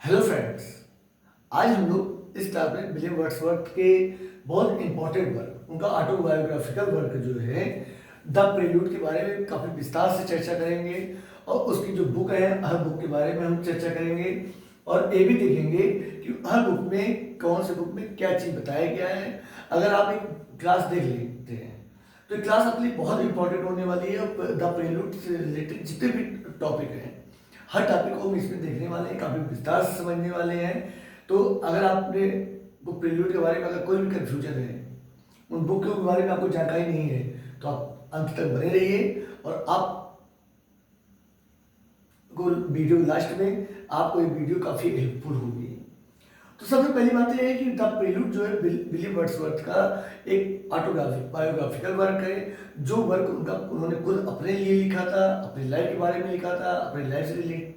Hello friends. आज हम लोग इस क्लास में विलियम वर्ड्सवर्थ के बहुत इंपॉर्टेंट वर्क, उनका ऑटोबायोग्राफिकल वर्क जो है द प्रेल्यूड के बारे में काफ़ी विस्तार से चर्चा करेंगे। और उसकी जो बुक है, हर बुक के बारे में हम चर्चा करेंगे और ये भी देखेंगे कि हर बुक में कौन से बुक में क्या चीज़ बताया गया है। अगर आप एक क्लास देख लेते हैं तो ये क्लास आपके लिए बहुत इंपॉर्टेंट होने वाली है। द प्रेल्यूड से रिलेटेड जितने भी टॉपिक हैं, हर टॉपिक को हम इसमें देखने वाले हैं, काफ़ी विस्तार से समझने वाले हैं। तो अगर आपने बुक प्रेल्यूड के बारे में अगर कोई भी कन्फ्यूजन है, उन बुक के बारे में आपको जानकारी नहीं है, तो आप अंत तक बने रहिए और आप को वीडियो लास्ट में आपको ये वीडियो काफ़ी हेल्पफुल होगी। तो सबसे पहली बात यह है कि द प्रेल्यूड जो है विलियम वर्ड्सवर्थ का एक बायोग्राफिकल वर्क है। जो वर्क उन्होंने खुद अपने लिए लिखा था, अपनी लाइफ के बारे में लिखा था, अपनी लाइफ से रिलेटेड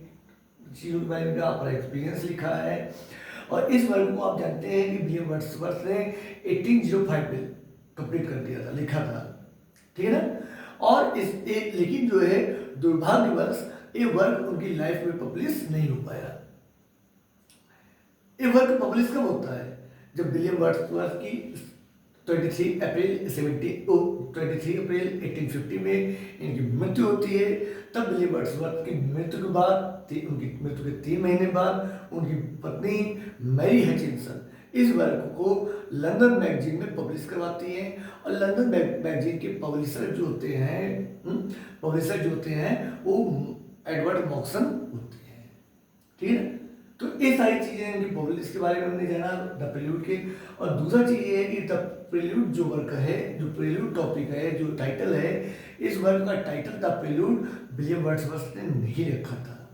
चीज़ों के बारे में अपना एक्सपीरियंस लिखा है। और इस वर्क को आप जानते हैं कि विलियम वर्ड्सवर्थ ने 1805 में कंप्लीट कर दिया था, लिखा था, ठीक है ना। और लेकिन जो है दुर्भाग्यवश ये वर्क उनकी लाइफ में पब्लिश नहीं हो पाया। ये वर्क पब्लिश कब होता है? जब विलियम वर्ड्सवर्थ की 23 अप्रैल 1850 में इनकी मृत्यु होती है। तब विलियम वर्ड्सवर्थ की मृत्यु के बाद, उनकी मृत्यु के 3 महीने बाद, उनकी पत्नी मैरी हचिंसन इस वर्क को लंदन मैगजीन में पब्लिश करवाती हैं। और लंदन मैगजीन के पब्लिशर जो होते हैं वो एडवर्ड मॉक्सन होते हैं, ठीक है। तो ये सारी चीज़ें इनकी पब्लिश के बारे में हमने जाना द प्रेल्यूड के। और दूसरा चीज़ ये है कि द प्रेल्यूड जो वर्क है, जो प्रेल्यूड टॉपिक है, जो टाइटल है, इस वर्क का title the prelude William Wordsworth ने नहीं रखा था।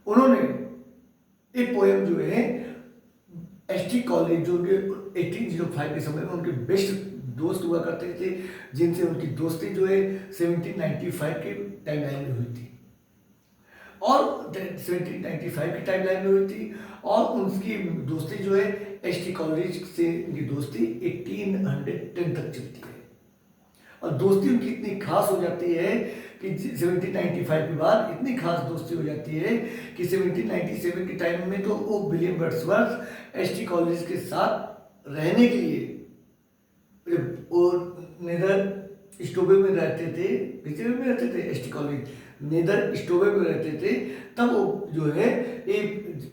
उन्होंने एक पोएम जो है एसटी कॉलेज, जो कि 1805 के समय में उनके बेस्ट दोस्त हुआ करते थे, जिनसे उनकी दोस्ती जो है 1795 के टाइमलाइन में हुई थी और 1795 की टाइमलाइन में हुई थी। और उनकी दोस्ती जो है एसटी कॉलेज से उनकी दोस्ती 1810 तक चलती है। और दोस्ती उनकी इतनी खास हो जाती है कि 1795 के बाद इतनी खास दोस्ती हो जाती है कि 1797 के टाइम में तो वो विलियम वर्ड्सवर्थ एसटी कॉलेज के साथ रहने के लिए, जब वो नेदर स्टोवे में रहते थे, किसी में रहते थे, एसटी कॉलेज नेदर स्टोवे में रहते थे, तब वो जो है एक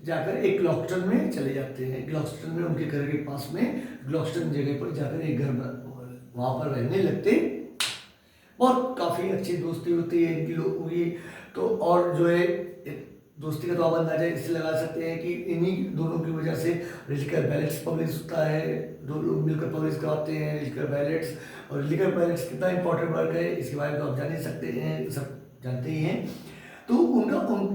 जाकर एक ग्लॉक्स्टन में चले जाते हैं। ग्लॉक्स्टन में उनके घर के पास में ग्लॉक्स्टन जगह पर जाकर एक घर वहाँ पर रहने लगते और काफ़ी अच्छी दोस्ती होती है इनकी लोगों की। तो और जो है दोस्ती का तो आप अंदाजा इससे लगा सकते हैं कि इन्हीं दोनों की वजह से रिलिकर बैलेट्स पब्लिश होता है। दो लोग मिलकर पब्लिश करवाते हैं रिलिकर बैलेट्स। और रिलिकर बैलेट्स कितना इंपॉर्टेंट वर्क है इसके बारे में तो आप जान ही सकते हैं, सब जानते ही हैं। तो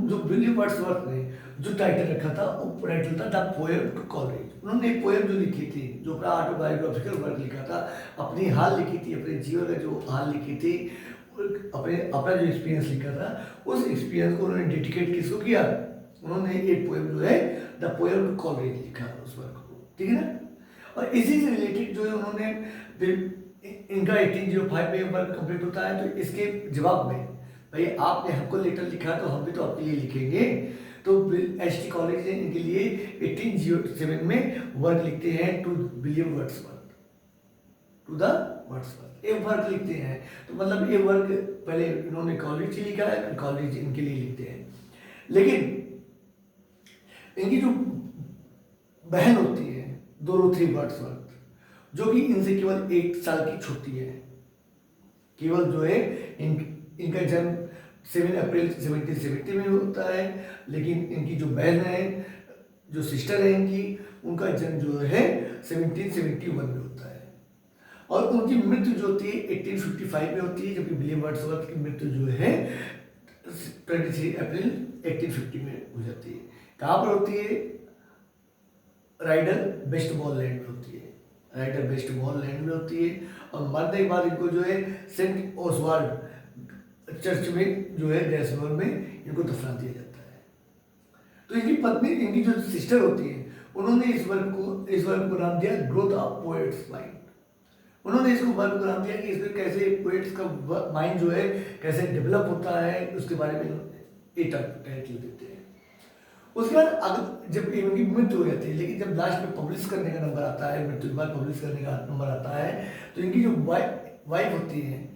जो विलियम वर्ड्सवर्थ ने जो टाइटल रखा था वो टाइटल था द पोएम टू कॉलेज। उन्होंने एक पोएम जो लिखी थी, जो अपना ऑटोबायोग्राफिकल वर्क लिखा था, अपनी हाल लिखी थी, अपने जीवन का जो हाल लिखी थी, अपना जो एक्सपीरियंस लिखा था, उस एक्सपीरियंस को उन्होंने डेडिकेट किसको किया? उन्होंने एक पोएम जो है द पोएम टू कॉलेज लिखा उस वर्क को, ठीक है ना। और इसी से रिलेटेड जो है उन्होंने फिर इनका 1805 में वर्क कंप्लीट होता है। तो इसके जवाब में भाई आपने हमको लेटर लिखा तो हम भी तो आपके लिए लिखेंगे। तो एसटी कॉलेज ने इनके लिए 1807 में वर्क लिखते हैं to William Wordsworth, to the Wordsworth, एक वर्क लिखते हैं। तो मतलब ये वर्क पहले इन्होंने कॉलेज ही लिखा है, कॉलेज इनके लिए लिखते हैं। लेकिन इनकी जो बहन होती है डोरोथी वर्ड्सवर्थ, जो कि इनसे केवल 1 साल की छोटी है, केवल जो है इनका जन्म 7 अप्रैल 1770 में होता है। लेकिन इनकी जो बहन है, जो सिस्टर है इनकी, उनका जन्म जो है 1771 में होता है। और उनकी मृत्यु जो होती है 1855 में होती है, जबकि विलियम वर्ड्सवर्थ की मृत्यु जो है 23 अप्रैल 1850 में हो जाती है। कहाँ पर होती है? राइडर वेस्टमॉरलैंड में होती है, राइडर वेस्टमॉरलैंड में होती है। और मरने के बाद इनको जो है सेंट ओसवाल्ड चर्च में जो है गैसमोर में इनको दफना दिया जाता है। तो इनकी पत्नी, इनकी जो सिस्टर होती है, उन्होंने इस वर्क को नाम दिया ग्रोथ ऑफ पोएट्स माइंड। उन्होंने इसको वर्क को नाम दिया कि इसमें कैसे पोएट्स का माइंड जो है कैसे डेवलप होता है, उसके बारे में एक टाइटल देते हैं। उसके बाद अगर जब इनकी मृत्यु हो जाती है, लेकिन जब लास्ट में पब्लिश करने का नंबर आता है, मृत्यु के बाद पब्लिश करने का नंबर आता है, तो इनकी जो वाइफ होती है,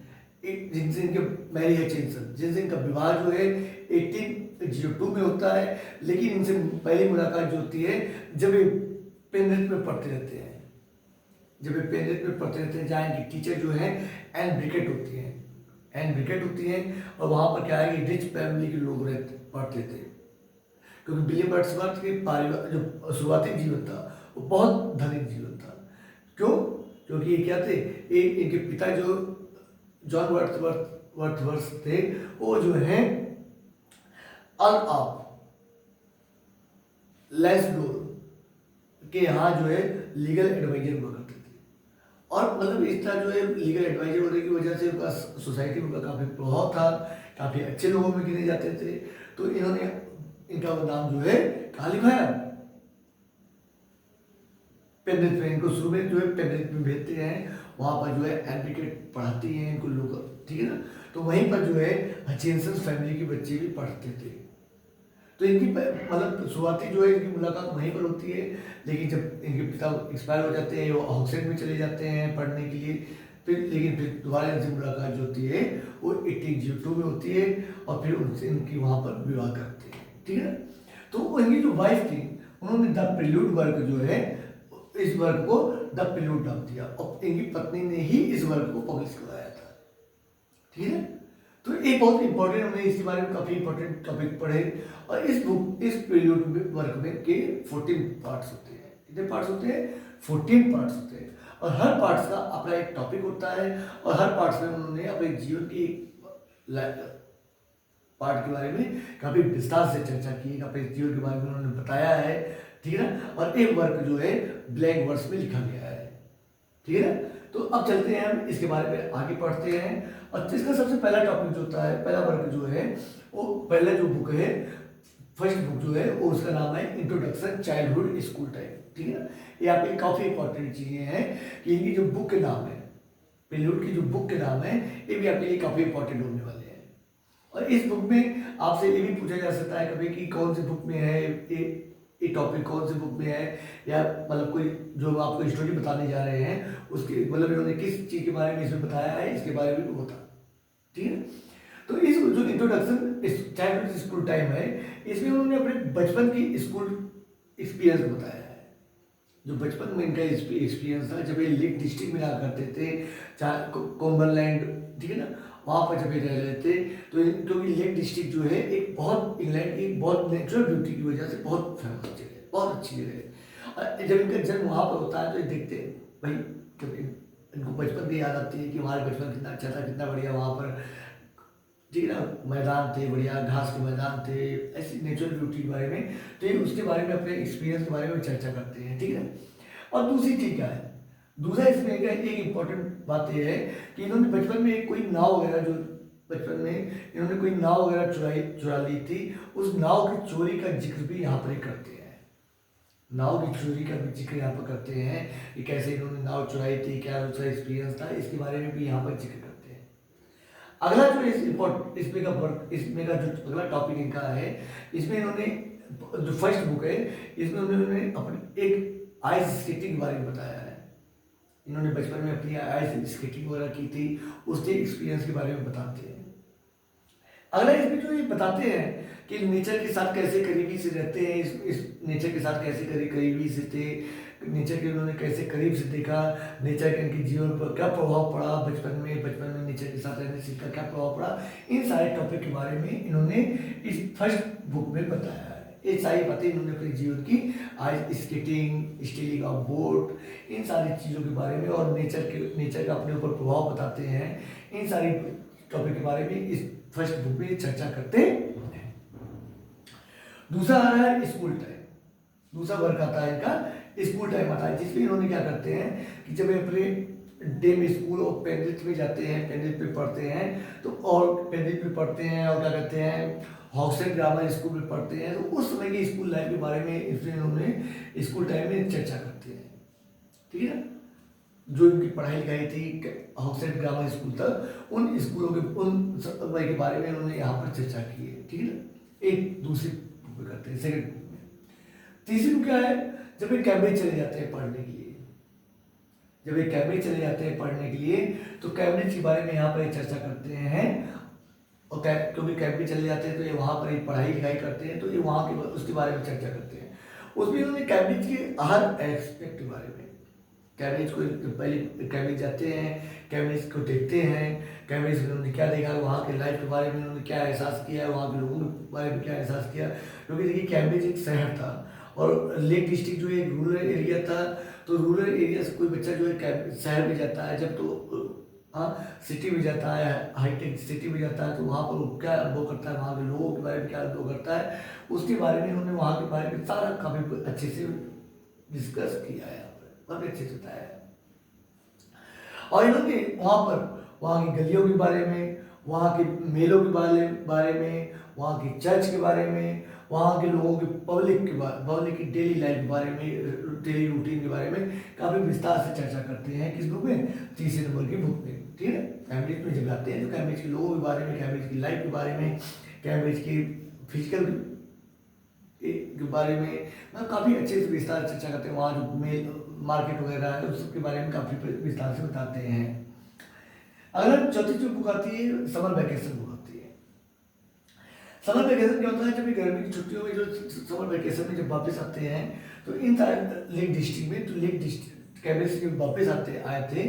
जिनसे इनके मैरी हचिंसन, जिनसे इनका विवाह जो है 1802 में होता है, लेकिन इनसे पहली मुलाकात जो होती है जब ये पेनरिथ में पढ़ते रहते हैं, जहाँ इनकी टीचर जो है एन ब्रिकेट होती हैं, और वहाँ पर क्या है कि रिच फैमिली के लोग पढ़ते थे, क्योंकि विलियम वर्ड्सवर्थ के जो शुरुआती जीवन था वो बहुत धनिक जीवन था। क्यों? क्योंकि ये क्या थे, इनके पिता जो जॉन वर्ड्सवर्थ थे, वो जो है अर्ल ऑफ लैंसडोर के यहाँ जो है लीगल एडवाइजर हुआ करते थे, और मतलब इस तरह जो है लीगल एडवाइजर होने की वजह से उनका सोसाइटी में काफ़ी प्रभाव था, काफ़ी अच्छे लोगों में गिने जाते थे। तो इन्होंने इनका नाम जो है कहाँ लिखाया, पेनरिथ में। इनको शुरू में जो है पेनरिथ में भेजते हैं, वहाँ पर जो है एडवोकेट पढ़ाती हैं इनको लोग, ठीक है ना। तो वहीं पर जो है हचिंसन फैमिली के बच्चे भी पढ़ते थे। तो इनकी मतलब शुरुआती जो है इनकी मुलाकात वहीं पर होती है, लेकिन जब इनके पिता एक्सपायर हो जाते हैं, वो ऑक्सफोर्ड में चले जाते हैं पढ़ने के लिए, लेकिन फिर दोबारा इनसे मुलाकात जो होती है वो 1802 में होती है, और फिर उनसे इनकी वहाँ पर विवाह करते हैं, ठीक है। तो इनकी जो वाइफ थी, उन्होंने द प्रिल्यूड वर्क जो है, इस वर्क को द प्रिल्यूड नाम दिया, और इनकी पत्नी ने ही इस वर्क को पब्लिश करवाया था, ठीक है। तो एक बहुत इंपॉर्टेंट, हमने इसके बारे में काफ़ी इंपॉर्टेंट टॉपिक पढ़े, और इस प्रिल्यूड वर्क में के 14 पार्ट्स होते हैं। कितने पार्ट्स होते हैं? 14 पार्ट्स होते हैं, और हर पार्ट्स का अपना एक टॉपिक होता है, और हर पार्ट्स में उन्होंने अपने जीवन की पार्ट के बारे में काफ़ी विस्तार से चर्चा की, अपने जीवन के बारे में उन्होंने बताया है, ठीक है ना। और एक वर्क जो है ब्लैंक वर्ड्स में लिखा गया है, ठीक है ना। तो अब चलते हैं हम इसके बारे में आगे पढ़ते हैं। और इसका सबसे पहला टॉपिक जो होता है, पहला वर्क जो है, वो पहला जो बुक है, फर्स्ट बुक जो है, वो उसका नाम है इंट्रोडक्शन चाइल्डहुड स्कूल टाइम, ठीक है ना। ये आपके काफ़ी इंपॉर्टेंट चीज़ें हैं कि इनकी जो बुक के नाम है, प्रिल्यूड की जो बुक के नाम है, ये भी आपके लिए काफ़ी इंपॉर्टेंट होने वाले हैं। और इस बुक में आपसे ये भी पूछा जा सकता है कभी कि कौन सी बुक में है ये टॉपिक, कौन सी बुक में है, या मतलब कोई जो आपको स्टोरी बताने जा रहे हैं उसके मतलब इन्होंने किस चीज़ के बारे में इसमें बताया है, इसके बारे में बता, ठीक है। तो इस जो इंट्रोडक्शन चाइल्डहुड स्कूल टाइम है, इसमें उन्होंने अपने बचपन की स्कूल एक्सपीरियंस बताया है। जो बचपन में इनका एक्सपीरियंस था, जब ये लेक डिस्ट्रिक्ट में रहा करते थे, कोम्बरलैंड, ठीक है ना, वहाँ पर जब ये रह रहे थे, तो क्योंकि लेक डिस्ट्रिक्ट जो है एक बहुत इंग्लैंड की बहुत नेचुरल ब्यूटी की वजह से बहुत फेमस जगह, बहुत अच्छी जगह है। और जब इनका जन्म वहाँ पर होता है तो ये देखते हैं भाई, जब इनको बचपन की याद आती है कि हमारे बचपन कितना अच्छा था, कितना बढ़िया वहाँ पर, ठीक है ना, मैदान थे, बढ़िया घास के मैदान थे, ऐसी नेचुरल ब्यूटी के बारे में, तो ये उसके बारे में अपने एक्सपीरियंस के बारे में चर्चा करते हैं, ठीक है। और दूसरी चीज़ क्या है, दूसरा इसमें एक इम्पॉर्टेंट बात यह है कि इन्होंने बचपन में कोई नाव वगैरह, जो बचपन में इन्होंने कोई नाव वगैरह चुरा ली थी, उस नाव की चोरी का जिक्र भी यहाँ पर करते हैं। नाव की चोरी का भी जिक्र यहाँ पर करते हैं कि कैसे इन्होंने नाव चुराई थी, क्या उसका एक्सपीरियंस था, इसके बारे में भी यहाँ पर जिक्र करते हैं। अगला जो इसमें का जो अगला टॉपिक इनका है, इसमें इन्होंने जो फर्स्ट बुक है, इसमें उन्होंने अपनी एक आइस स्केटिंग के बारे में बताया है। इन्होंने बचपन में अपनी आइस स्केटिंग वगैरह की थी, उसके एक्सपीरियंस के बारे में बताते हैं। अगला इसमें जो ये बताते हैं कि नेचर के साथ कैसे करीबी से रहते हैं, इस नेचर के साथ कैसे करीबी से थे, नेचर के उन्होंने कैसे करीब से देखा, नेचर के इनके जीवन पर क्या प्रभाव पड़ा, बचपन में नेचर के साथ रहने से क्या प्रभाव पड़ा, इन सारे टॉपिक के बारे में इन्होंने इस फर्स्ट बुक में बताया है। ये सारी बातें इन्होंने अपने जीवन की ice skating, stealing of boat, इन सारी चीज़ों के बारे में, और नेचर का अपने ऊपर प्रभाव बताते हैं, इन सारी टॉपिक के बारे में इस फर्स्ट बुक में चर्चा करते हैं। दूसरा आ रहा है स्कूल टाइम। दूसरा वर्क आता है इनका स्कूल टाइम आता है, जिसमें इन्होंने क्या करते हैं कि जब अपने डे में स्कूल और पेनरिथ में जाते हैं, पेनरिथ में पढ़ते हैं, तो और पेनरिथ में पढ़ते हैं, और क्या कहते हैं हॉक्सफोर्ड ग्रामर स्कूल में पढ़ते हैं, तो उस समय की स्कूल लाइफ के बारे में इसमें इन्होंने स्कूल टाइम में चर्चा करते हैं, ठीक है ना। जो इनकी पढ़ाई लिखाई थी हॉक्सफोर्ड ग्रामर स्कूल तक, उन स्कूलों के बारे में उन्होंने यहाँ पर चर्चा की है, ठीक है ना। एक दूसरी बुक में करते हैं, सेकंड बुक में। तीसरी बुक क्या है, जब ये कैम्ब्रिज चले जाते हैं पढ़ने के लिए, जब ये कैम्ब्रिज चले जाते हैं पढ़ने के लिए, तो कैम्ब्रिज के बारे में यहाँ पर चर्चा करते हैं। और क्योंकि कैम्ब्रिज चले जाते हैं तो ये वहाँ पर ही पढ़ाई लिखाई करते हैं, तो ये वहाँ के उसके बारे में चर्चा करते हैं। उसमें इन्होंने कैम्ब्रिज के हर एस्पेक्ट के बारे में, कैम्ब्रिज को पहले कैम्ब्रिज जाते हैं, कैम्ब्रिज को देखते हैं, कैम्ब्रिज में उन्होंने क्या देखा, वहाँ के लाइफ के बारे में उन्होंने क्या एहसास किया, वहाँ के लोगों के बारे में क्या एहसास किया। क्योंकि देखिए कैम्ब्रिज एक शहर था और लेक डिस्ट्रिक्ट जो है एक रूरल एरिया था, तो रूरल एरिया से कोई बच्चा जो है शहर में जाता है, जब तो सिटी में जाता है, हाईटेक सिटी में जाता है, तो वहाँ पर वो क्या अनुभव करता है, वहाँ के लोगों के बारे में क्या अनुभव करता है, उसके बारे में उन्होंने वहाँ के बारे में सारा काफ़ी अच्छे से डिस्कस किया है, बहुत अच्छे से बताया है। और इन्होंने वहाँ की गलियों के बारे में, वहाँ के मेलों के बारे में, वहाँ की चर्च के बारे में, वहाँ के लोगों के पब्लिक की डेली लाइफ के बारे में, डेली रूटीन के बारे में काफ़ी विस्तार से चर्चा करते हैं। किस बुक में? 30 नंबर की बुक में, ठीक है। कैम्ब्रिज में जब जाते हैं तो कैम्ब्रिज के लोगों के बारे में, कैम्ब्रिज की लाइफ के बारे में, कैम्ब्रिज की फिजिकल के बारे में काफ़ी अच्छे से विस्तार से चर्चा करते हैं। वहाँ जो मेल मार्केट वगैरह है उस सबके बारे में काफ़ी विस्तार से बताते हैं। अगर चौथी जो बुक आती है, समर वैकेशन बुक आती है। समर वैकेशन क्या होता है, जब गर्मी की छुट्टियों में जो समर वैकेशन में जब वापस आते हैं, तो इन लेक डिस्ट्रिक्ट में, तो लेक डिस्ट्रिक्ट कैम्ब्रिज से जब वापस आए थे,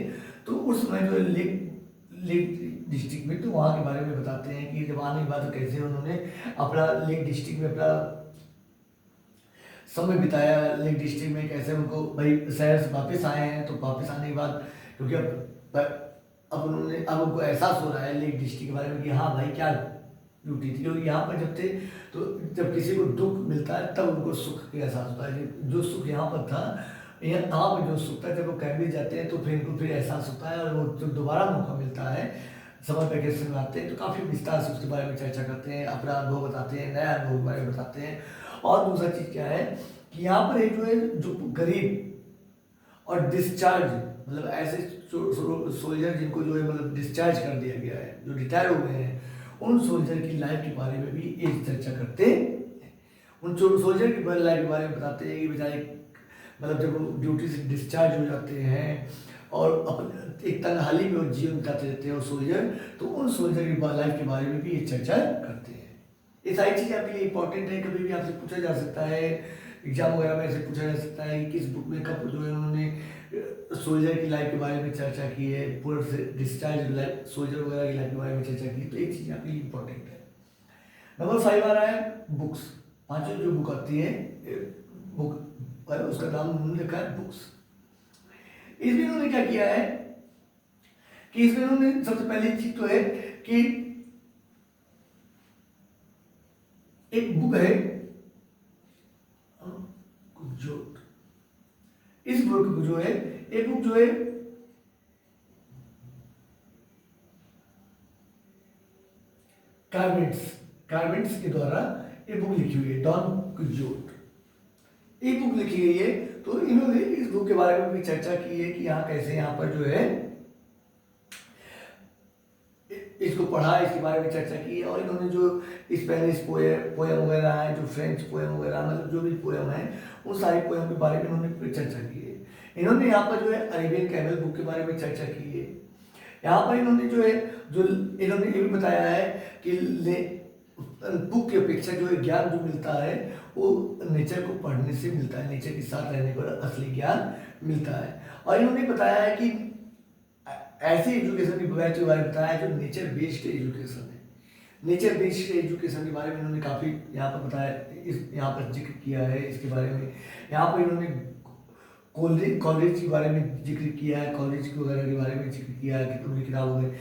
तो उस समय जो लेक डिस्ट्रिक्ट में, तो वहाँ के बारे में बताते हैं कि जब आने के बाद तो कैसे उन्होंने अपना लेक डिस्ट्रिक्ट में अपना समय बिताया, लेक डिस्ट्रिक्ट में कैसे उनको भाई शहर से वापस आए हैं, तो वापस आने के बाद क्योंकि अब उनको एहसास हो रहा है लेक डिस्ट्रिक्ट के बारे में कि हाँ भाई क्या ड्यूटी थी। क्योंकि यहाँ पर जब थे तो जब किसी को दुख मिलता है तब उनको सुख का एहसास होता है। जो सुख यहाँ पर था, यहाँ पर जो सुख था, जब वो कैम्ब्रिज जाते हैं तो फिर इनको फिर एहसास होता है, और वो जब दोबारा मौका मिलता है समर वैकेशन में आते हैं तो काफ़ी विस्तार से उसके बारे में चर्चा करते हैं, अपना अनुभव बताते हैं, नया अनुभव के बारे में बताते हैं। और दूसरा चीज़ क्या है कि यहाँ पर एक जो है जो गरीब और डिस्चार्ज, मतलब ऐसे सोल्जर जिनको जो है मतलब डिस्चार्ज कर दिया गया है, जो रिटायर हो गए हैं, उन सोल्जर की लाइफ के बारे में भी ये चर्चा करते हैं। उन सोल्जर की लाइफ के बारे में बताते हैं कि बेचारे मतलब जब वो ड्यूटी से डिस्चार्ज हो जाते हैं और अपने एक तनहाली में वो जीवन बिताते रहते हैं वो सोल्जर, तो उन सोल्जर की लाइफ के बारे में भी ये चर्चा करते हैं। ये सारी चीज़ें आपके लिए इंपॉर्टेंट है, कभी भी आपसे पूछा जा सकता है, एग्जाम वगैरह में ऐसे पूछा जा सकता है कि किस बुक में कब जो है उन्होंने सोल्जर की लाइफ के बारे में चर्चा की है, पूर्ण से डिस्चार्ज लाइफ सोल्जर वगैरह की लाइफ के बारे में चर्चा की, तो एक चीज़ आपके लिए इंपॉर्टेंट है। नंबर 5 आ रहा है बुक्स। पांचवी जो बुक आती है बुक, उसका नाम उन्होंने लिखा है बुक्स। इसमें उन्होंने क्या किया है कि इसमें उन्होंने सबसे पहली चीज तो है कि एक बुक है जो इस बुक जो है, एक बुक जो है कार्बेंट्स के द्वारा एक बुक लिखी हुई है, डॉन क्विक्सोट एक बुक लिखी गई है। तो इन्होंने इस बुक के बारे में भी चर्चा की है कि यहाँ कैसे यहाँ पर जो है इसको पढ़ा, इसके बारे में चर्चा की है। और इन्होंने जो स्पेनिश पोएम वगैरह है, जो फ्रेंच पोएम वगैरह, मतलब जो भी पोएम है, उन सारी पोएम के बारे में इन्होंने चर्चा की है। इन्होंने यहाँ पर जो है अरेबियन कैमल बुक के बारे में चर्चा की है। यहाँ पर इन्होंने जो है इन्होंने ये भी बताया है कि बुक की अपेक्षा जो है ज्ञान जो मिलता है वो नेचर को पढ़ने से मिलता है, नेचर के साथ रहने पर असली ज्ञान मिलता है। और इन्होंने बताया है कि ऐसी एजुकेशन के बारे में बताया है जो नेचर बेस्ड एजुकेशन है। नेचर बेस्ड एजुकेशन के बारे में इन्होंने काफ़ी यहाँ पर बताया, यहाँ पर जिक्र किया है इसके बारे में। यहाँ पर इन्होंने कॉलेज के बारे में जिक्र किया है, कॉलेज वगैरह के बारे में जिक्र किया है कि उनकी किताबों में।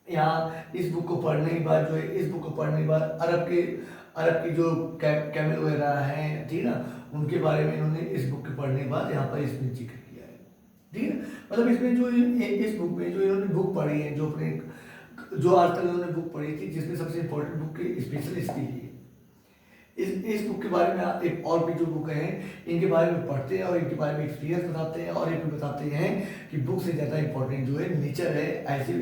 यहाँ इस बुक को पढ़ने के बाद जो है, इस बुक को पढ़ने के बाद अरब की जो कैमल वगैरह हैं, ठीक है ना, उनके बारे में इन्होंने इस बुक के पढ़ने के बाद यहाँ पर इसमें जिक्र किया है, ठीक है। मतलब इसमें जो इस बुक में जो इन्होंने बुक पढ़ी है, जो आज तक इन्होंने बुक पढ़ी थी, जिसमें सबसे इम्पोर्टेंट बुक की स्पेशल इसकी है। इस बुक के बारे में एक और भी जो बुक हैं इनके बारे में पढ़ते हैं और इनके बारे में एक्सपीरियंस बताते हैं, और एक भी बताते हैं कि बुक से ज़्यादा इंपॉर्टेंट जो है नेचर है। ऐसे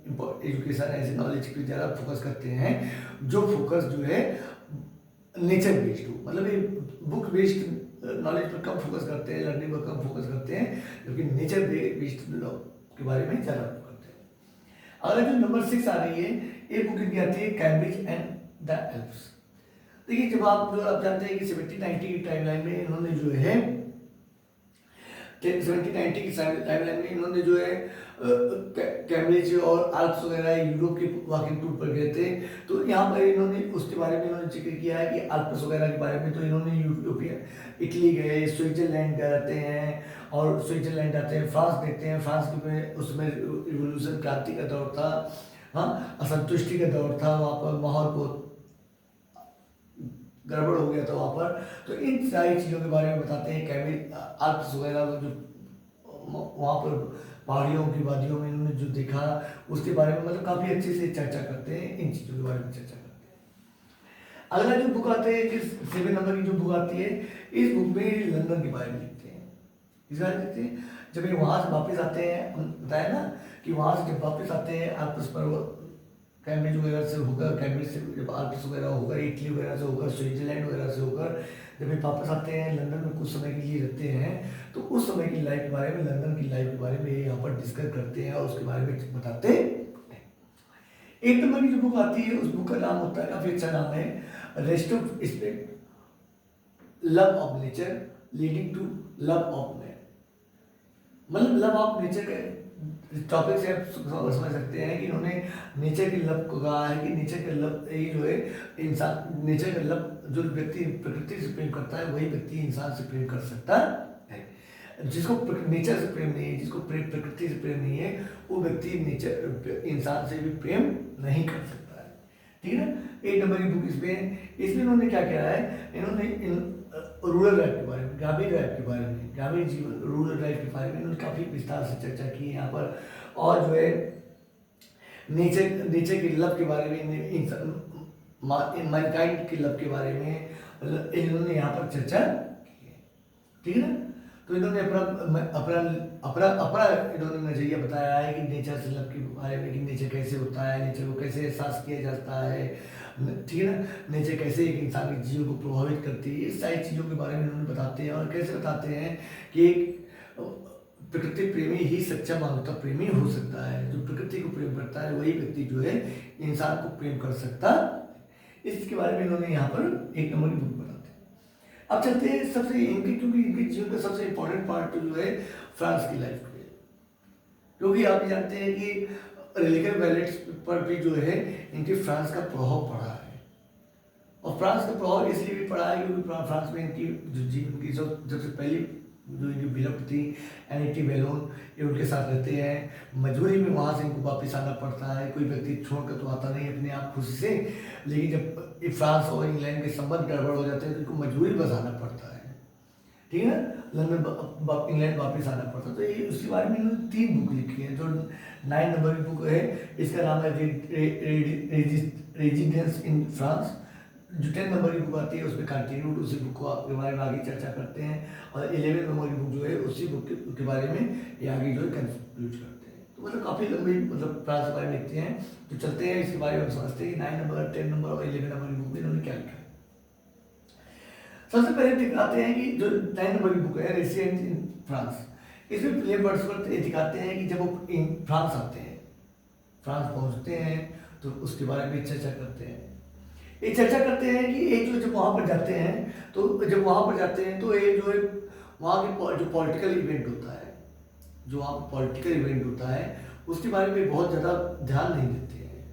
एजुकेशन, ऐसे नॉलेज पे ज़्यादा फोकस करते हैं, जो फोकस जो है नेचर बेस्ड हो, मतलब ये बुक बेस्ड नॉलेज पर कम फोकस करते हैं, लर्निंग पर कम फोकस करते हैं, जबकि नेचर बेस्ड के बारे में ज़्यादा करते हैं। अगला जो नंबर 6 आ रही है, ये बुक इनकी आती है कैम्ब्रिज एंड द एल्प्स। देखिए जब आप जानते हैं कि 70-90 की टाइमलाइन में इन्होंने जो है 70-90 की टाइमलाइन में इन्होंने जो है कैम्ब्रिज और आल्प्स वगैरह यूरोप के वॉकिंग टूर पर गए थे। तो यहाँ पर इन्होंने उसके बारे में इन्होंने जिक्र किया है कि आल्प्स वगैरह के बारे में। तो इन्होंने यूरोपियन इटली गए, स्विट्जरलैंड जाते हैं, और स्विट्जरलैंड जाते हैं, फ्रांस देखते हैं। फ्रांस में उसमें रिवोल्यूशन क्रांति का दौर था, हाँ, असंतुष्टि का दौर था, वहाँ पर माहौल बहुत गड़बड़ हो गया था वहाँ पर। तो इन सारी चीज़ों के बारे में बताते हैं। कैम्ब्रिज आल्प्स वगैरह जो वहाँ पर पहाड़ियों की वादियों में इन्होंने जो देखा उसके बारे में मतलब काफ़ी अच्छे से चर्चा करते हैं, इन चीज़ों के बारे में चर्चा करते हैं। अगला जो बुक आते हैं, जिस 7 नंबर की जो बुक आती है, इस बुक में लंदन के बारे में लिखते हैं। इस बारे में लिखते हैं जब ये वहाँ से वापस आते हैं, बताया ना कि वहाँ से जब वापस आते हैं आल्प्स पर, कैम्ब्रिज वगैरह से होकर, कैम्ब्रिज से जब आल्प्स वगैरह होकर, इटली वगैरह से होकर, स्विट्जरलैंड वगैरह से होकर जब ये वापस आते हैं लंदन में कुछ समय के लिए रहते हैं, तो उस समय की लाइफ के बारे में, लंदन की लाइफ के बारे में यहाँ पर डिस्कस करते हैं और उसके बारे में बताते हैं। 1 नंबर की जो बुक आती है उस बुक का नाम होता है, काफ़ी अच्छा नाम है, rest of spirit, love of nature leading to love of man. मतलब लव ऑफ नेचर का टॉपिक से आप समझ सकते हैं कि इन्होंने नेचर के लव को कहा है कि नेचर का लव ये जो है इंसान, नेचर का लव, जो व्यक्ति प्रकृति से प्रेम करता है वही व्यक्ति इंसान से प्रेम कर सकता है। जिसको नेचर से प्रेम नहीं है, जिसको प्रकृति से प्रेम नहीं है, वो व्यक्ति नेचर इंसान से भी प्रेम नहीं कर सकता है। ठीक है ना। 1 नंबर की बुक इसमें इन्होंने क्या किया है, इन्होंने रूरल लाइफ के बारे में, ग्रामीण लाइफ के बारे में, ग्रामीण जीवन, रूरल लाइफ के बारे में इन्होंने काफ़ी विस्तार से चर्चा की है यहाँ पर। और जो है नेचर के लव के बारे में, मैनकाइंड के लव के बारे में इन्होंने यहाँ पर चर्चा की है। ठीक है ना। तो इन्होंने अपना इन्होंने नजरिया बताया है कि नेचर से लव के बारे में, कि नेचर कैसे होता है, नेचर को कैसे एहसास किया जाता है, ठीक है ना, नेचर कैसे एक इंसान के जीवन को प्रभावित करती है, इस सारी चीज़ों के बारे में इन्होंने बताते हैं। और कैसे बताते हैं कि प्रकृति प्रेमी ही सच्चा मानवता प्रेमी हो सकता है। जो प्रकृति को प्रेम करता है वही व्यक्ति जो है इंसान को प्रेम कर सकता है। इसके बारे में इन्होंने यहाँ पर 1 नंबर की बुक बताते हैं। अब चलते हैं सबसे इनके, क्योंकि इनके जीवन का सबसे इम्पोर्टेंट पार्ट जो है फ्रांस की लाइफ है, क्योंकि आप जानते हैं कि रिलीजियस वैलेट्स पर भी जो है इनके फ्रांस का प्रभाव पड़ा है। और फ्रांस का प्रभाव इसलिए भी पड़ा है क्योंकि फ्रांस में इनकी जो जीवन की सबसे पहली जो इनकी बिलप थी एनिटी बेलोन, ये उनके साथ रहते हैं। मजबूरी में वहाँ से इनको वापस आना पड़ता है। कोई व्यक्ति छोड़कर तो आता नहीं अपने आप खुशी से, लेकिन जब फ्रांस और इंग्लैंड के संबंध गड़बड़ हो जाते हैं तो इनको मजबूरी बस आना पड़ता है। ठीक है ना, लंदन इंग्लैंड वापस आना पड़ता है। तो ये उसके बारे में इन्होंने 3 बुक लिखी है। जो 9 नंबर की बुक है इसका नाम है रेजिडेंस इन फ्रांस। जो 10 नंबर की बुक आती है उसमें कंटिन्यूड उसी बुक के बारे में आगे चर्चा करते हैं। और 11 नंबर की बुक जो है उसी बुक के बारे में ये आगे जो है कंक्लूड करते हैं। तो मतलब काफ़ी लंबी, मतलब फ्रांस के बारे में लिखते हैं। तो चलते हैं इसके बारे में समझते हैं कि 9 नंबर, 10 नंबर और 11 नंबर की बुक में इन्होंने क्या लिखा है। सबसे पहले दिखाते हैं कि जो 9 नंबर की बुक है रेसिडेंस इन फ्रांस, इसमें प्ले वर्ड्सवर्थ ये दिखाते हैं कि जब वो फ्रांस आते हैं, फ्रांस पहुंचते हैं, तो उसके बारे में चर्चा करते हैं। ये चर्चा करते हैं कि एक जो जब वहाँ पर जाते हैं, तो जब वहाँ पर जाते हैं तो ये जो है वहाँ के जो पॉलिटिकल इवेंट होता है, जो वहाँ पर पॉलिटिकल इवेंट होता है उसके बारे में बहुत ज़्यादा ध्यान नहीं देते हैं।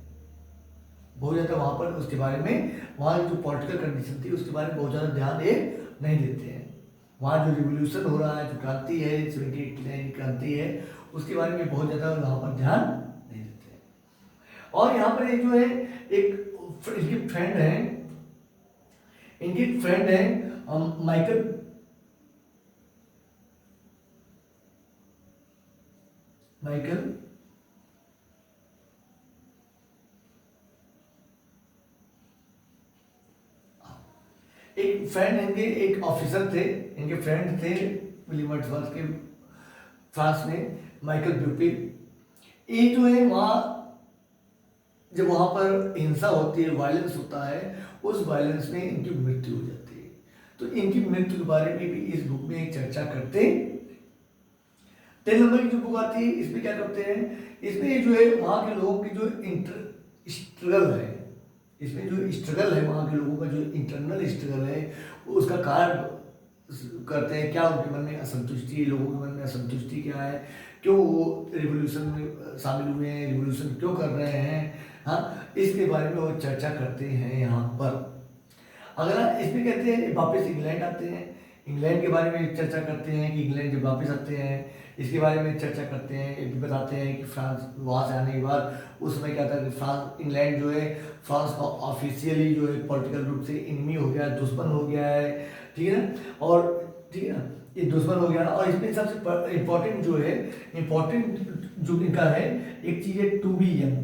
बहुत ज़्यादा वहाँ पर उसके बारे में, वहाँ की जो पॉलिटिकल कंडीशन थी उसके बारे में बहुत ज़्यादा ध्यान ये नहीं देते हैं। वहाँ जो रिवोल्यूशन हो रहा है, जो क्रांति है, 1789 क्रांति है, उसके बारे में बहुत ज़्यादा वहाँ पर ध्यान नहीं देते हैं। और यहाँ पर एक जो है एक इनकी फ्रेंड है, माइकल एक फ्रेंड, इनके एक ऑफिसर थे, इनके फ्रेंड थे विलियम वर्ड्सवर्थ के फ्रांस में, माइकल ब्यूपिल। ये जो है वहाँ जब वहाँ पर हिंसा होती है, वायलेंस होता है, उस वायलेंस में इनकी मृत्यु हो जाती है। तो इनकी मृत्यु के बारे में भी इस बुक में एक चर्चा करते। 10 नंबर की जो बुक आती है इसमें क्या करते हैं, इसमें जो है वहाँ के लोगों की जो स्ट्रगल है, इसमें जो स्ट्रगल है वहाँ के लोगों का जो इंटरनल स्ट्रगल है उसका कारण करते हैं। क्या उनके मन में असंतुष्टि है, लोगों के मन में असंतुष्टि क्या है, क्यों वो रिवोल्यूशन में शामिल हुए हैं, रिवोल्यूशन क्यों कर रहे हैं, हाँ, इसके बारे में वो चर्चा करते हैं यहाँ पर। अगला इसमें कहते हैं वापस इंग्लैंड आते हैं, इंग्लैंड के बारे में चर्चा करते हैं कि इंग्लैंड जब वापस आते हैं इसके बारे में चर्चा करते हैं। ये भी बताते हैं कि फ्रांस वहाँ से आने के बाद उस समय क्या था कि फ्रांस इंग्लैंड जो है फ्रांस का ऑफिशियली जो है पॉलिटिकल रूप से इनमी हो गया है, दुश्मन हो गया है, ठीक है ना। और ठीक है ना, ये दुश्मन हो गया। और इसमें सबसे इम्पोर्टेंट जो है, इम्पोर्टेंट जो इनका है एक चीज़ है to be young,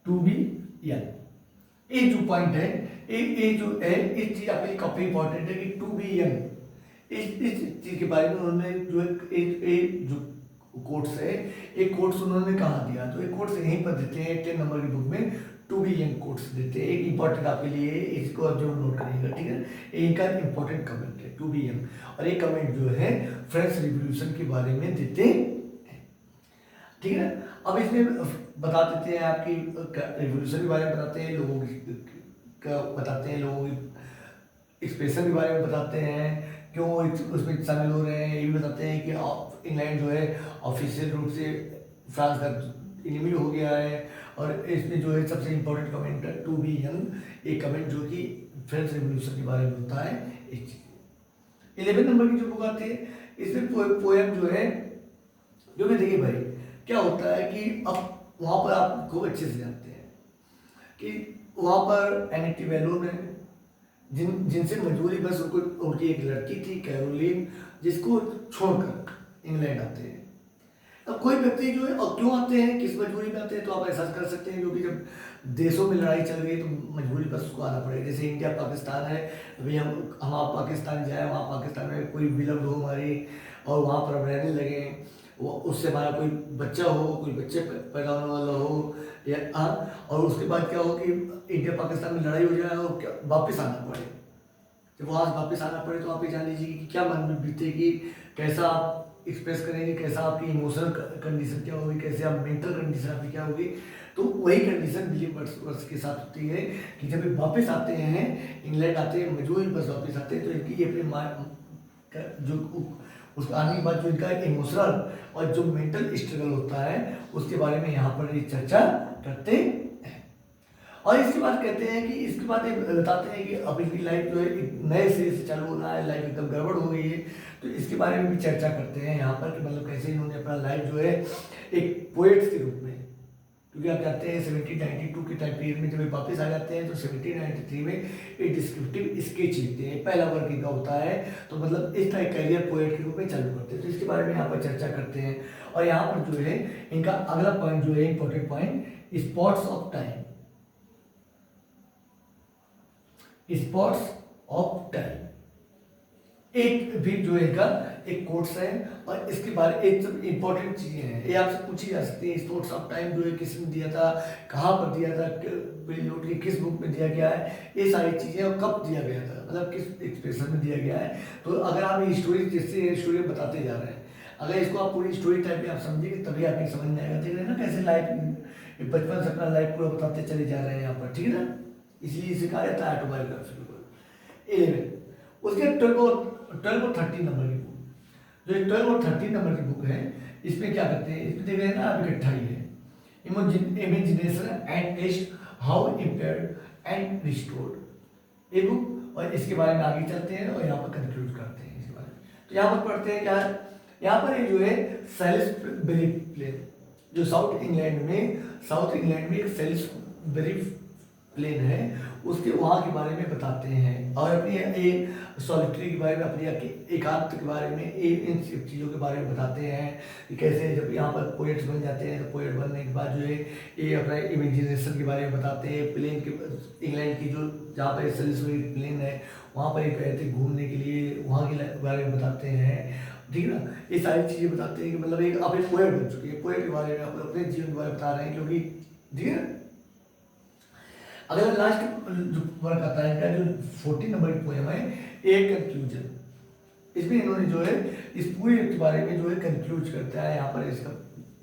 to be young. ये जो पॉइंट है, ये जो है इस चीज़ आपके लिए काफ़ी इंपॉर्टेंट है कि टू बी यंग। इस चीज़ के बारे में उन्होंने जो एक जो कोट्स है, एक कोट्स उन्होंने कहाँ दिया, तो एक कोट्स यहीं पर देते हैं 10 नंबर की बुक में, टू बी यंग कोट्स देते हैं। एक इंपॉर्टेंट आपके लिए, इसको आप जरूर नोट करिएगा, ठीक है। इनका इंपॉर्टेंट कमेंट है टू बी यंग, और एक कमेंट जो है फ्रेंच रिवोल्यूशन के बारे में देते हैं, ठीक है। अब इसमें बता देते हैं आपकी रिवोल्यूशन के बारे में बताते हैं, लोगों का बताते हैं, लोगों की एक्सप्रेशन के बारे में बताते हैं, क्यों उसमें शामिल हो रहे हैं, ये भी बताते हैं कि इंग्लैंड जो है ऑफिशियल रूप से फ्रांस का एनिमी हो गया है। और इसमें जो है सबसे इम्पोर्टेंट कमेंट है टू बी यंग, एक कमेंट जो कि फ्रेंच रिवोल्यूशन के बारे में होता है। एक चीज़ 11 नंबर की जो बुक आती है इसमें पोएम जो है, जो कि देखिए भाई क्या होता है कि अब वहाँ पर आप खूब अच्छे से जानते हैं कि वहाँ पर एनिटी वैलोन है, जिनसे मजबूरी बस उनकी एक लड़की थी कैरोलिन, जिसको छोड़कर इंग्लैंड आते हैं। अब कोई व्यक्ति जो है, और क्यों आते हैं, किस मजबूरी में आते हैं, तो आप एहसास कर सकते हैं क्योंकि जब देशों में लड़ाई चल रही है तो मजबूरी बस उसको आना पड़ेगा। जैसे इंडिया पाकिस्तान है, अभी हम आप पाकिस्तान जाए, वहाँ पाकिस्तान में कोई विलम्ब हो हमारी और वहाँ पर हम रहने लगे, वो उससे हमारा कोई बच्चा हो, कोई बच्चे पैदा होने वाला हो, या हाँ, और उसके बाद क्या हो कि इंडिया पाकिस्तान में लड़ाई हो जाए और क्या वापस आना पड़े। जब वहाँ वापस आना पड़े तो आप ये जान लीजिए कि क्या मन में बीतेगी, कैसा आप एक्सप्रेस करेंगे, कैसा आपकी इमोशनल कंडीशन क्या होगी, कैसे आप मेंटल कंडीशन आपकी क्या होगी। तो वही कंडीशन विलियम वर्ड्सवर्थ के साथ होती है कि जब ये वापस आते हैं, इंग्लैंड आते हैं, मजबूरी बस वापस आते हैं, तो इनकी अपने जो उसको आने के बाद जो इनका इमोशनल और जो मेंटल स्ट्रगल होता है उसके बारे में यहाँ पर ये चर्चा करते हैं। और इसके बाद कहते हैं कि इसके बाद ये बताते हैं कि अब इनकी लाइफ जो है एक नए सिरे से चालू होना है, लाइफ एकदम गड़बड़ हो गई है, तो इसके बारे में भी चर्चा करते हैं यहाँ पर कि मतलब कैसे इन्होंने अपना लाइफ जो है एक पोएट्स के रूप में, क्योंकि आप जानते हैं 1792 के टाइम पीरियड में जब ये वापस आ जाते हैं तो 1793 में एक डिस्क्रिप्टिव स्केच लिखते हैं, पहला वर्क इनका होता है, तो मतलब इस तरह करियर पोएट के रूप में चालू करते हैं। तो इसके बारे में यहाँ पर चर्चा करते हैं। और यहाँ पर जो है इनका अगला पॉइंट जो है important point, spots of time, spots of time एक भी जो है का एक कोर्स है। और इसके बारे एक सब इंपॉर्टेंट चीजें हैं, ये आपसे पूछी जा सकती है। स्पोर्ट्स ऑफ टाइम जो है किसने दिया था, कहाँ पर दिया था, किस बुक में दिया गया है, ये सारी चीजें, और कब दिया गया था, मतलब किस एक्सप्रेशन में दिया गया है। तो अगर आप ये स्टोरी जैसे स्टोरी बताते जा रहे हैं, अगर इसको आप पूरी स्टोरी टाइप में आप समझेंगे तभी आपको समझ में आएगा। ठीक है ना, कैसे लाइफ बचपन से अपना लाइफ पूरा बताते चले जा रहे हैं यहाँ पर, ठीक है ना, इसलिए इसे कहा जाता है ऑटोबायोग्राफी। 11 उसके 12 और 13 नंबर की बुक, जो 12 और 13 नंबर की बुक है, इसमें क्या करते हैं, इसमें देख रहे हैं ना आप, इकट्ठा ही है imagination and taste how impaired and restored ये बुक। और इसके बारे में आगे चलते हैं और यहाँ पर कंक्लूड करते हैं इसके बारे में। तो यहाँ पर पढ़ते हैं क्या, यहाँ पर जो है सैलिसबरी प्लेन, जो साउथ इंग्लैंड में एक सैलिसबरी प्लेन है, उसके वहाँ के बारे में बताते हैं। और अपनी एक सॉलिटरी के बारे में, अपनी एकांत के बारे में, इन सब चीज़ों के बारे में बताते हैं कि कैसे जब यहाँ पर पोएट्स बन जाते हैं तो पोएट बनने के बाद जो है ये अपना इमेजिनेशन के बारे में बताते हैं। प्लेन के इंग्लैंड की जो जहाँ पर सैलिसबरी प्लेन है वहाँ पर एक गए थे घूमने के लिए, वहाँ के बारे में बताते हैं। ठीक है ना। ये सारी चीज़ें बताते हैं कि मतलब एक आप एक पोएट बन चुके हैं, पोएट के बारे में आप अपने जीवन के बारे में बता रहे हैं, क्योंकि ठीक है। अगला लास्ट जो वर्क आता है इनका, जो 14 नंबर की पोएम है, एक कंक्लूजन। इसमें इन्होंने जो है इस पूरे के बारे में जो है कंक्लूज करता है यहाँ पर इसका,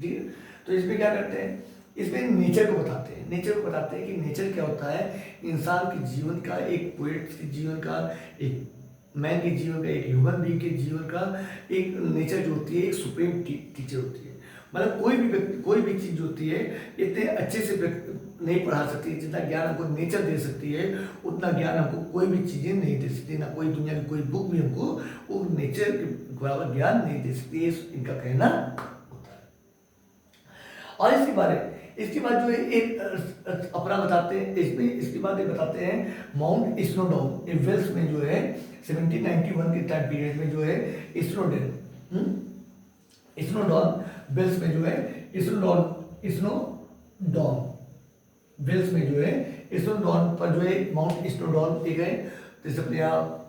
ठीक है। तो इसमें क्या करते हैं, इसमें नेचर को बताते हैं, नेचर को बताते हैं कि नेचर क्या होता है, इंसान के जीवन का, एक पोएट के जीवन का, एक मैन के जीवन का, एक ह्यूमन बीइंग के जीवन का एक नेचर जो होती है, एक सुप्रीम टीचर होती है। मतलब कोई भी व्यक्ति, कोई भी चीज़ होती है इतने अच्छे से नहीं पढ़ा सकती, जितना ज्ञान हमको नेचर दे सकती है उतना ज्ञान हमको कोई भी चीज़ें नहीं दे सकती, ना कोई दुनिया की कोई बुक भी हमको वो नेचर के बराबर ज्ञान नहीं दे सकती, ये इनका कहना होता है। और इसके बाद जो है एक अपना बताते हैं, इसमें इसके बाद ये बताते हैं माउंट स्नोडाउन, ये वेल्स में जो है 1791 के टाइम पीरियड में जो है स्नोडॉन वेल्स में जो है स्नोडॉन वेल्स में जो है स्नोडॉन पर जो है माउंट स्नोडॉन एक है, जैसे अपने यहाँ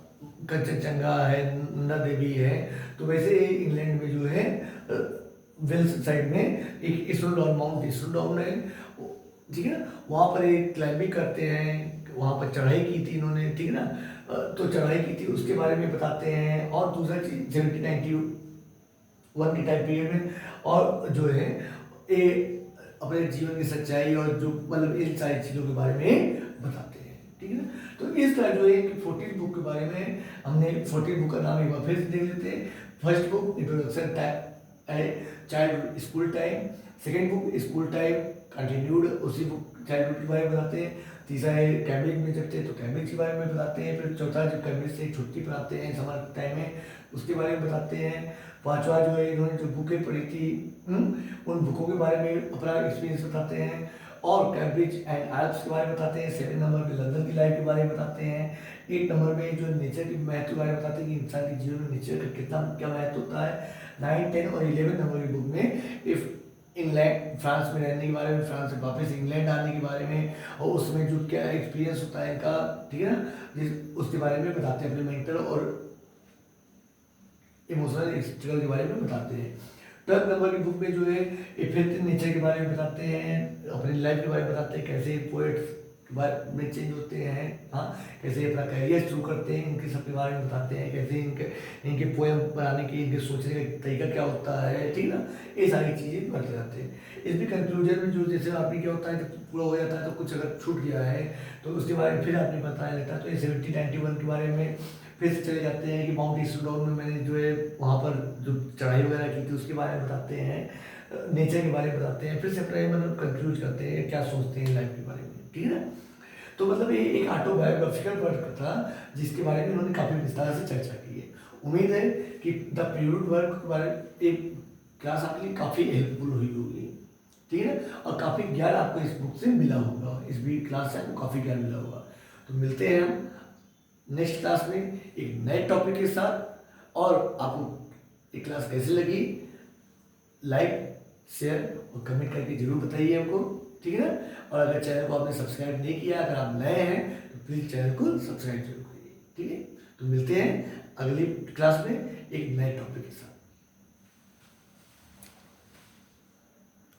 कंचनजंगा है, नंदा देवी है, तो वैसे इंग्लैंड में जो है वेल्स साइड में एक स्नोडॉन, माउंट स्नोडॉन है, ठीक है ना। वहाँ पर एक क्लाइंबिंग करते हैं, वहाँ पर चढ़ाई की थी इन्होंने, ठीक है ना। तो चढ़ाई की थी उसके बारे में बताते हैं। और दूसरा चीज 1791 के टाइम पीरियड में, और जो है ये अपने जीवन की सच्चाई और जो मतलब इन सारी चीज़ों के बारे में बताते हैं, ठीक है ना। तो इस तरह जो है 14 बुक के बारे में हमने 14 बुक का नाम एक बार फिर से देख लेते हैं। फर्स्ट बुक इंट्रोडक्शन टाइम है, child school time. Second book school time continued, उसी बुक चाइल्डहुड के बारे में बताते हैं। तीसरा है कैम्ब्रिज में जब थे तो कैम्ब्रिज के बारे में बताते हैं। फिर चौथा जब कैम्ब्रिज से छुट्टी पर आते हैं समर टाइम में, उसके बारे में बताते हैं। पांचवा जो है इन्होंने जो बुकें पढ़ी थी उन बुकों के बारे में अपना एक्सपीरियंस बताते हैं। और कैम्ब्रिज एंड आल्प्स के बारे में बताते हैं। 7 नंबर में लंदन की लाइफ के बारे में बताते हैं। 8 नंबर में जो नेचर के महत्व के बारे में बताते हैं कि इंसान के जीवन में नेचर का कितना क्या महत्व होता है। 9, 10 और 11 नंबर की बुक में इफ इंग्लैंड फ्रांस में रहने के बारे में, फ्रांस से वापस इंग्लैंड आने के बारे में, और उसमें जो क्या एक्सपीरियंस होता है इनका, ठीक है ना, उसके बारे में बताते हैं। अपने मेंटल और इमोशनल स्ट्रगल के बारे में बताते हैं। 12 नंबर की बुक में जो है इफेक्ट नेचर के बारे में बताते हैं, अपनी लाइफ के बारे में बताते हैं, कैसे पोएट्स के बारे में चेंज होते हैं, हाँ, कैसे अपना करियर शुरू करते हैं, इनके सब के बारे में बताते हैं, कैसे इनके पोएम बनाने की, इनके सोचने का तरीका क्या होता है, ठीक ना, ये सारी चीज़ें बताते जाते हैं। इसमें कंक्लूजन में जो जैसे आपने क्या होता है जब पूरा हो जाता है तो कुछ अगर छूट गया है तो उसके बारे में फिर आपने बताया लेता है। तो ये 1791 के बारे में फिर से चले जाते हैं कि माउंट स्नोडाउन में मैंने जो है वहाँ पर जो चढ़ाई वगैरह की थी उसके बारे में बताते हैं, नेचर के बारे में बताते हैं, फिर से अपना मतलब कंक्लूज करते हैं क्या सोचते हैं लाइफ के बारे में, ठीक है ना। तो मतलब ये एक ऑटोबायोग्राफिकल वर्क था जिसके बारे में उन्होंने काफ़ी विस्तार से चर्चा की है। उम्मीद है कि द प्रीलूड वर्क के बारे में एक क्लास आपके लिए काफ़ी हेल्पफुल हुई होगी, ठीक है ना, और काफ़ी ज्ञान आपको इस बुक से मिला होगा, इस भी क्लास से आपको काफ़ी ज्ञान मिला होगा। तो मिलते हैं हम नेक्स्ट क्लास में एक नए टॉपिक के साथ। और आपको ये क्लास कैसी लगी लाइक, शेयर और कमेंट करके जरूर बताइए हमको, ठीक है ना। और अगर चैनल को आपने सब्सक्राइब नहीं किया, अगर आप नए हैं तो प्लीज़ चैनल को सब्सक्राइब जरूर करिए, ठीक है। तो मिलते हैं अगली क्लास में एक नए टॉपिक के साथ।